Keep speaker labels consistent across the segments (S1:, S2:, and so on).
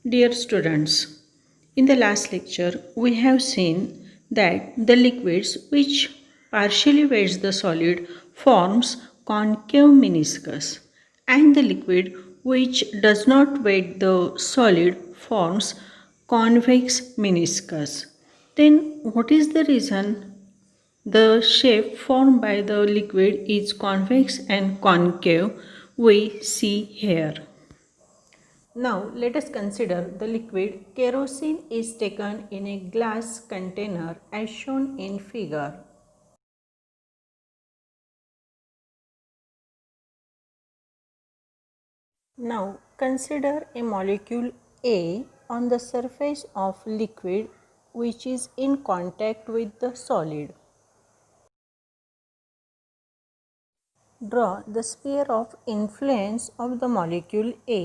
S1: Dear students, in the last lecture we have seen that the liquids which partially weighs the solid forms concave meniscus and the liquid which does not weight the solid forms convex meniscus. Then what is the reason the shape formed by the liquid is convex and concave we see here. Now let us consider the liquid kerosene is taken in a glass container as shown in figure. Now consider a molecule A on the surface of liquid which is in contact with the solid. Draw the sphere of influence of the molecule A.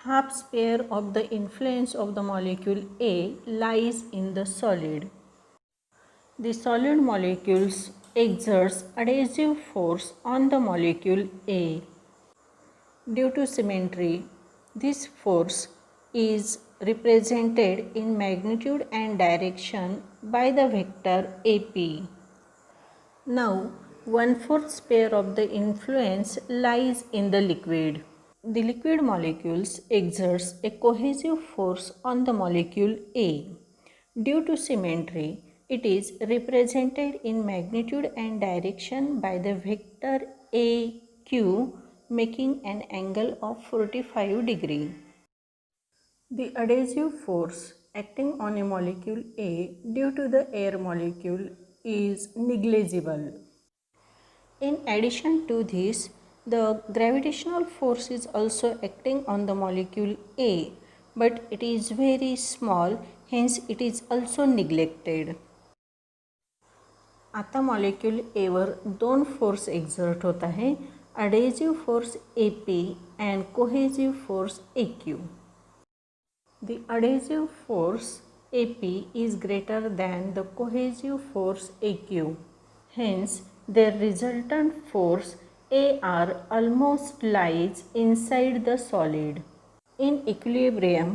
S1: Half sphere of the influence of the molecule A lies in the solid. The solid molecules exerts adhesive force on the molecule A. Due to symmetry, this force is represented in magnitude and direction by the vector AP. Now, 1/4 sphere of the influence lies in the liquid. The liquid molecules exerts a cohesive force on the molecule A. Due to symmetry, it is represented in magnitude and direction by the vector AQ, making an angle of 45 degree. The adhesive force acting on a molecule A due to the air molecule is negligible. In addition to this, the gravitational force is also acting on the molecule A, but it is very small, hence it is also neglected. आता molecule ever दोन force exert होत आहे, adhesive force AP and cohesive force AQ. The adhesive force AP is greater than the cohesive force AQ. Hence, their resultant force AR almost lies inside the solid. In equilibrium,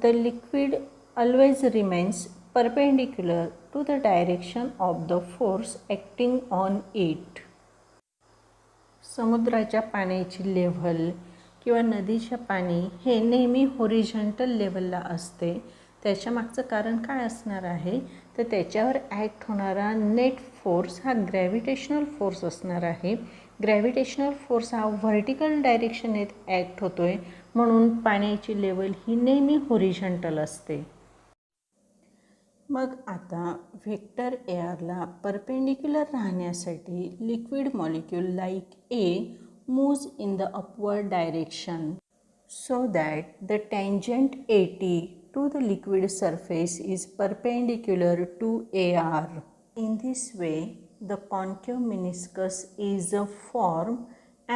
S1: the liquid always remains perpendicular to the direction of the force acting on it. समुद्राच्या पाण्याची level किंवा नदीच्या पाणी हे नेहमी horizontal लेवलला असते. त्याच्या मागचं कारण काय असणार आहे, तर त्याच्यावर ॲक्ट होणारा नेट फोर्स हा ग्रॅव्हिटेशनल फोर्स असणार आहे. ग्रॅव्हिटेशनल फोर्स हा व्हर्टिकल डायरेक्शनेत ॲक्ट होतो आहे, म्हणून पाण्याची लेवल ही नेहमी होरिझॉन्टल असते. मग आता व्हेक्टर एआरला परपेंडिक्युलर राहण्यासाठी liquid molecule like A moves in the upward direction so that the tangent AT to the liquid surface is perpendicular to AR. In this way, the concave meniscus is formed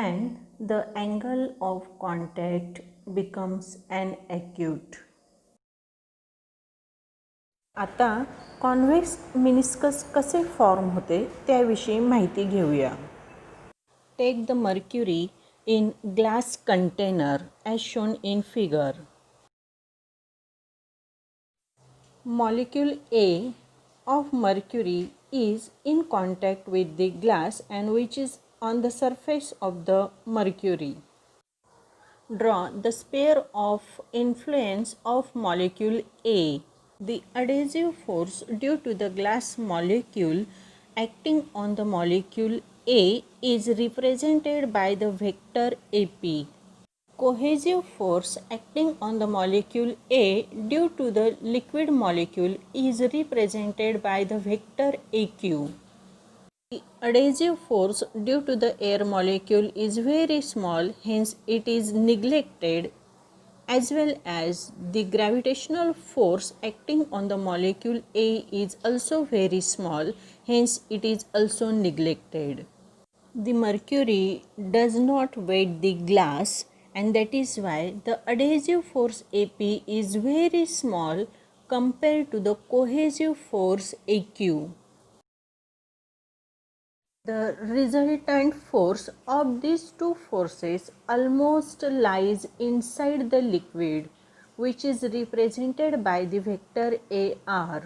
S1: and the angle of contact becomes an acute. आता convex meniscus कसे form होते त्याविषयी माहिती घेऊया. Take the mercury in glass container as shown in figure. Molecule A of mercury is in contact with the glass and which is on the surface of the mercury. Draw the sphere of influence of molecule A. The adhesive force due to the glass molecule acting on the molecule A is represented by the vector AP. Cohesive force acting on the molecule A due to the liquid molecule is represented by the vector AQ. The adhesive force due to the air molecule is very small, hence it is neglected, as well as the gravitational force acting on the molecule A is also very small, hence it is also neglected. The mercury does not weight the glass, and that is why the adhesive force AP is very small compared to the cohesive force AQ. The resultant force of these two forces almost lies inside the liquid, which is represented by the vector AR.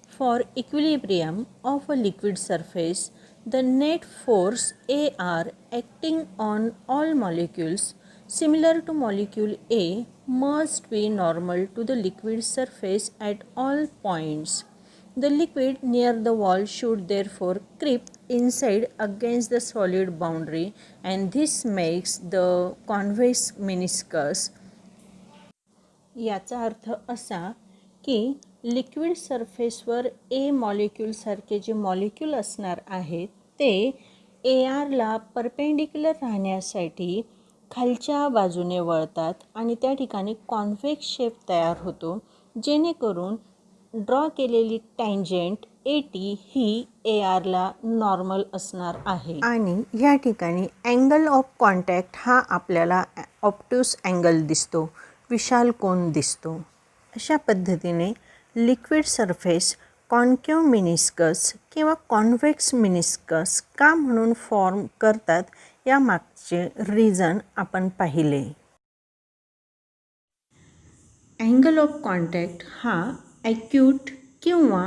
S1: For equilibrium of a liquid surface, the net force AR acting on all molecules similar to molecule A must be normal to the liquid surface at all points. The liquid near the wall should therefore creep inside against the solid boundary, and this makes the convex meniscus. याचा अर्थ असा की liquid सरफेसवर ए मॉलिक्यूलसारखे जे molecule असणार आहेत ते ए आरला perpendicular राहण्यासाठी खालच्या बाजूने वळतात आणि त्या ठिकाणी कॉन्व्हेक्स शेप तयार होतो, जेणेकरून ड्रॉ केलेली टँजेंट ए टी ही ए आरला नॉर्मल असणार आहे. आणि या ठिकाणी अँगल ऑफ कॉन्टॅक्ट हा आपल्याला ऑब्ट्यूस अँगल दिसतो, विशाल कोन दिसतो. अशा पद्धतीने लिक्विड सरफेस कॉन्केव मिनिस्कस किंवा कॉन्व्हेक्स मिनिस्कस का म्हणून फॉर्म करतात यामागचे रिझन आपण पाहिले. अँगल ऑफ कॉन्टॅक्ट हा ॲक्यूट किंवा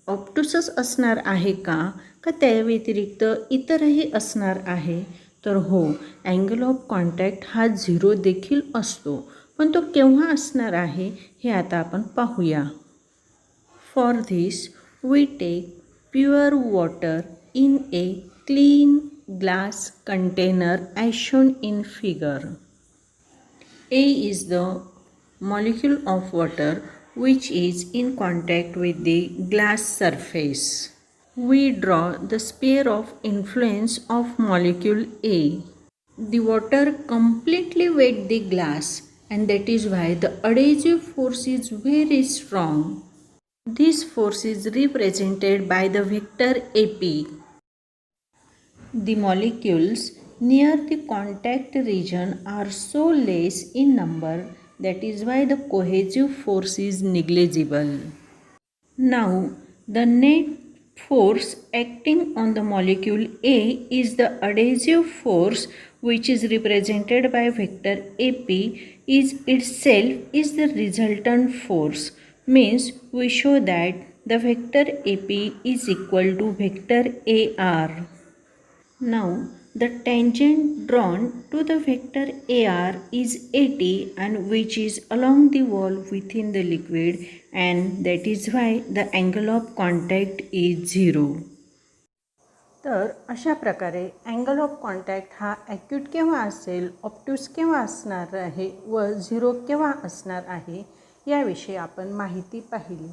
S1: ऑब्ट्यूसच असणार आहे का त्या व्यतिरिक्त इतरही असणार आहे? तर हो, अँगल ऑफ कॉन्टॅक्ट हा 0 देखील असतो, पण तो केव्हा असणार आहे हे आता आपण पाहूया. For this we take pure water in a clean glass container as shown in figure. A is the molecule of water which is in contact with the glass surface. We draw the sphere of influence of molecule A. The water completely wet the glass, and that is why the adhesive force is very strong. This force is represented by the vector AP. The molecules near the contact region are so less in number, that is why the cohesive force is negligible. Now, the net force acting on the molecule A is the adhesive force, which is represented by vector AP, is itself is the resultant force. Means we show that the vector AP is equal to vector AR. Now, the tangent drawn to the vector AR is AT, and which is along the wall within the liquid, and that is why the angle of contact is 0. तर अशा प्रकारे angle of contact हा acute केव्हा असेल, obtuse केव्हा असणार आहे व 0 केव्हा असणार आहे याविषयी आपण माहिती पाहिली.